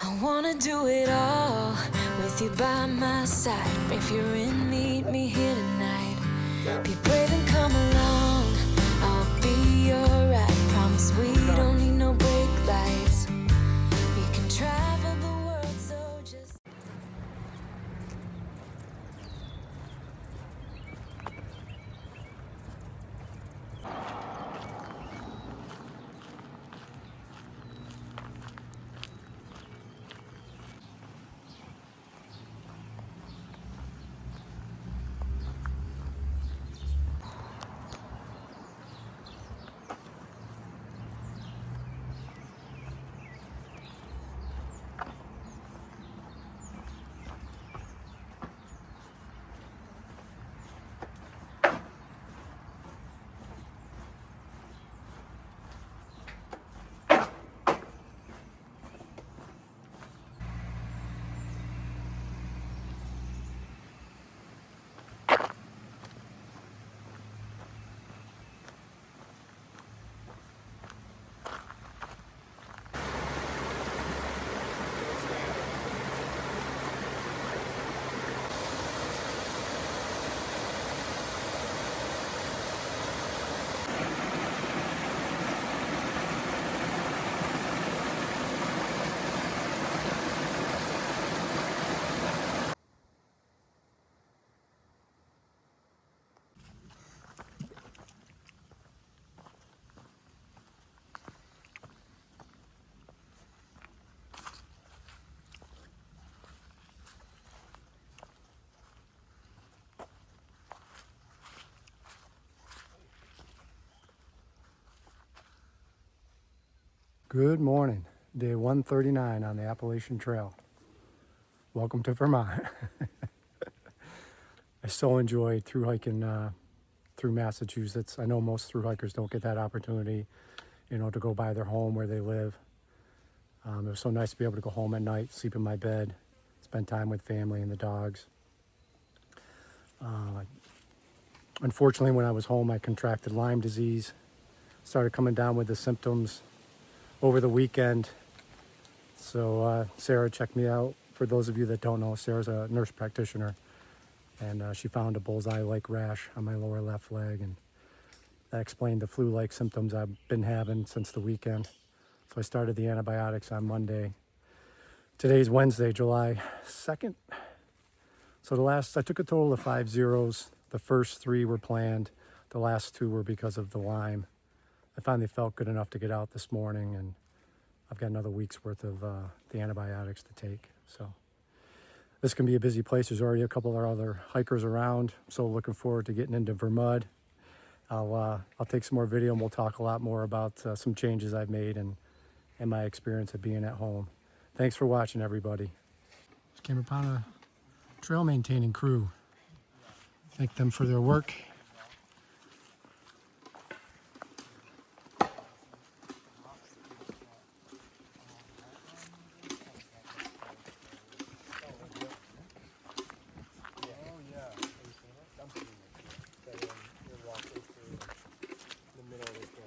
I wanna do it all with you by my side. If you're in, meet me here tonight. Be brave and come along, I'll be your ride. Promise we don't need no brake lights. We can travel the world, so just... Good morning, day 139 on the Appalachian Trail. Welcome to Vermont. I so enjoyed through hiking through Massachusetts. I know most through hikers don't get that opportunity, to go by their home where they live. It was so nice to be able to go home at night, sleep in my bed, spend time with family and the dogs. Unfortunately, when I was home, I contracted Lyme disease, started coming down with the symptoms over the weekend. So Sarah checked me out. For those of you that don't know, Sarah's a nurse practitioner, and she found a bullseye-like rash on my lower left leg, and that explained the flu-like symptoms I've been having since the weekend. So I started the antibiotics on Monday. Today's Wednesday, July 2nd. So I took a total of 5 zeros. The first 3 were planned. The last 2 were because of the Lyme. I finally felt good enough to get out this morning, and I've got another week's worth of the antibiotics to take. So this can be a busy place. There's already a couple of other hikers around. So looking forward to getting into Vermont. I'll take some more video, and we'll talk a lot more about some changes I've made and my experience of being at home. Thanks for watching, everybody. Just came upon a trail maintaining crew. Thank them for their work.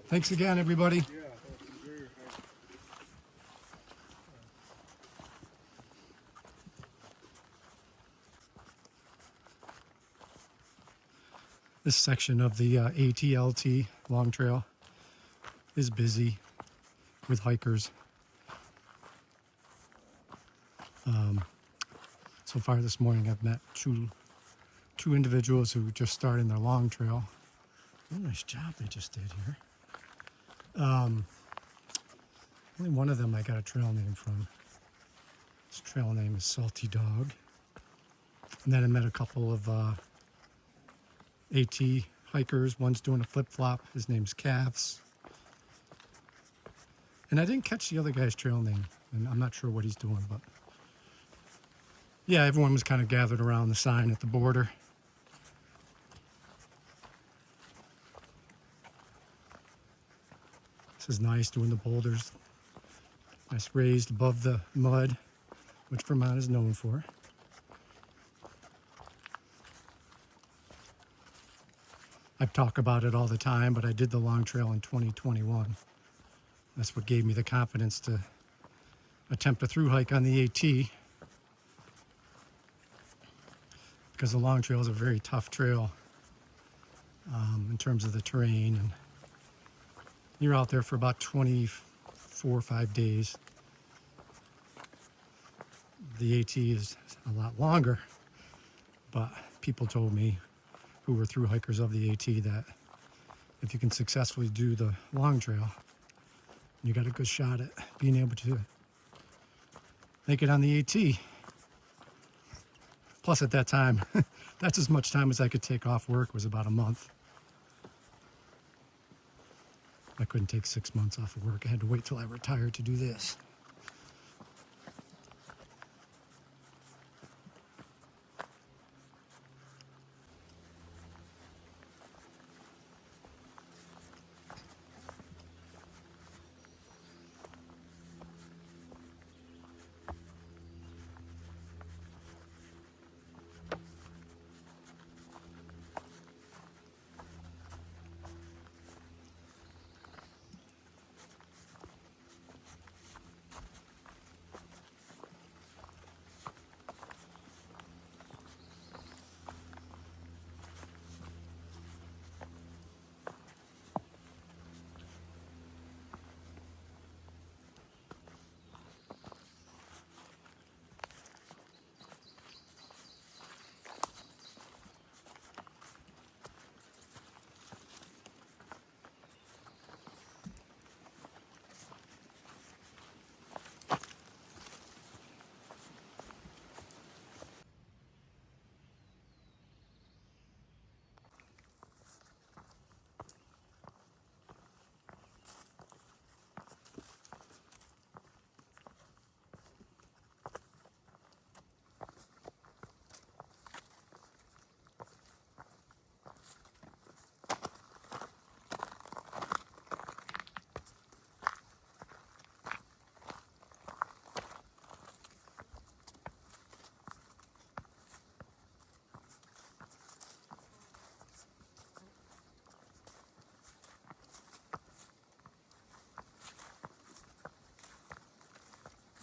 Thanks again, everybody. This section of the ATLT Long Trail is busy with hikers. So far this morning, I've met two individuals who just started their long trail. What a nice job they just did here. Only one of them I got a trail name from. His trail name is Salty Dog. And then I met a couple of AT hikers. One's doing a flip-flop. His name's Calves. And I didn't catch the other guy's trail name, and I'm not sure what he's doing, but yeah, everyone was kind of gathered around the sign at the border. This is nice, doing the boulders. Nice raised above the mud, which Vermont is known for. I talk about it all the time, but I did the long trail in 2021. That's what gave me the confidence to attempt a through hike on the AT, because the long trail is a very tough trail in terms of the terrain, and you're out there for about 24 or 5 days. The AT is a lot longer, but people told me who were through hikers of the AT that if you can successfully do the long trail, you got a good shot at being able to make it on the AT. Plus at that time, that's as much time as I could take off work, was about a month. I couldn't take 6 months off of work. I had to wait till I retired to do this.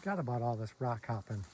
Forgot about all this rock hopping.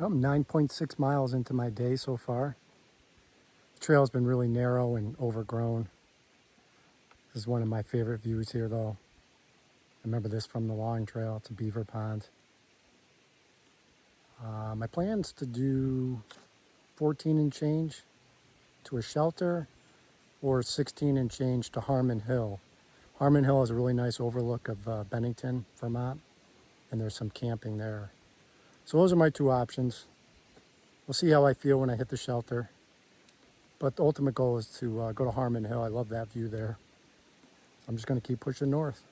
I'm 9.6 miles into my day so far. The trail's been really narrow and overgrown. This is one of my favorite views here though. I remember this from the long trail. It's a beaver pond. My plan's to do 14 and change to a shelter or 16 and change to Harmon Hill. Harmon Hill is a really nice overlook of Bennington, Vermont, and there's some camping there. So those are my two options. We'll see how I feel when I hit the shelter. But the ultimate goal is to go to Harmon Hill. I love that view there. So I'm just going to keep pushing north.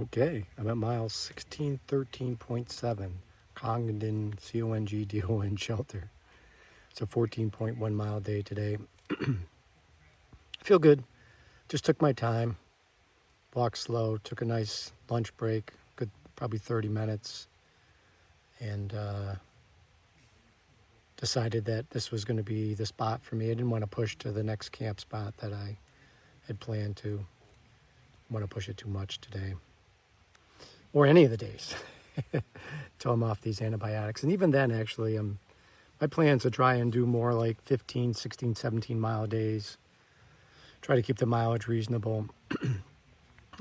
Okay, I'm at mile 1613.7, Congdon, Congdon shelter. It's a 14.1 mile day today. I feel good. Just took my time, walked slow, took a nice lunch break, good probably 30 minutes, and decided that this was going to be the spot for me. I didn't want to push to the next camp spot that I had planned to. I want to push it too much today, or any of the days. till I'm off these antibiotics. And even then, actually, my plan is to try and do more like 15, 16, 17 mile days. Try to keep the mileage reasonable.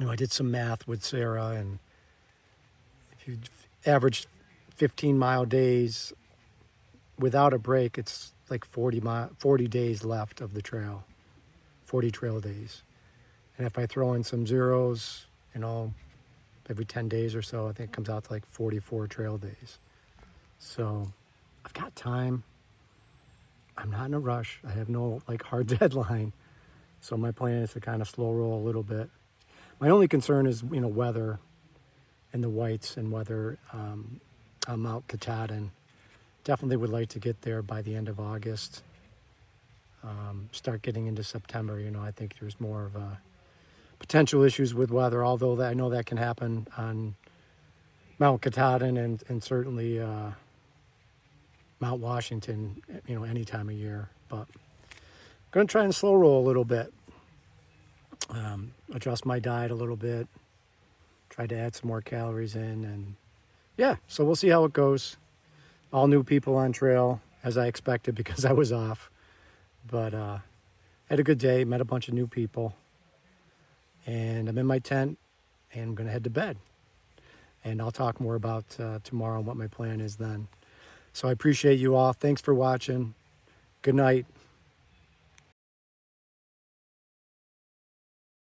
I did some math with Sarah, and if you average 15-mile days without a break, it's like 40 days left of the trail, 40 trail days. And if I throw in some zeros, every 10 days or so, I think it comes out to like 44 trail days. So I've got time. I'm not in a rush. I have no like hard deadline. So my plan is to kind of slow roll a little bit. My only concern is, weather and the whites and weather on Mount Katahdin. Definitely would like to get there by the end of August. Start getting into September. I think there's more of a potential issues with weather, although I know that can happen on Mount Katahdin and certainly Mount Washington, any time of year. But I'm going to try and slow roll a little bit. Adjust my diet a little bit. Try to add some more calories in. And yeah, so we'll see how it goes. All new people on trail, as I expected, because I was off. But had a good day, met a bunch of new people. And I'm in my tent, and I'm going to head to bed. And I'll talk more about tomorrow and what my plan is then. So I appreciate you all. Thanks for watching. Good night.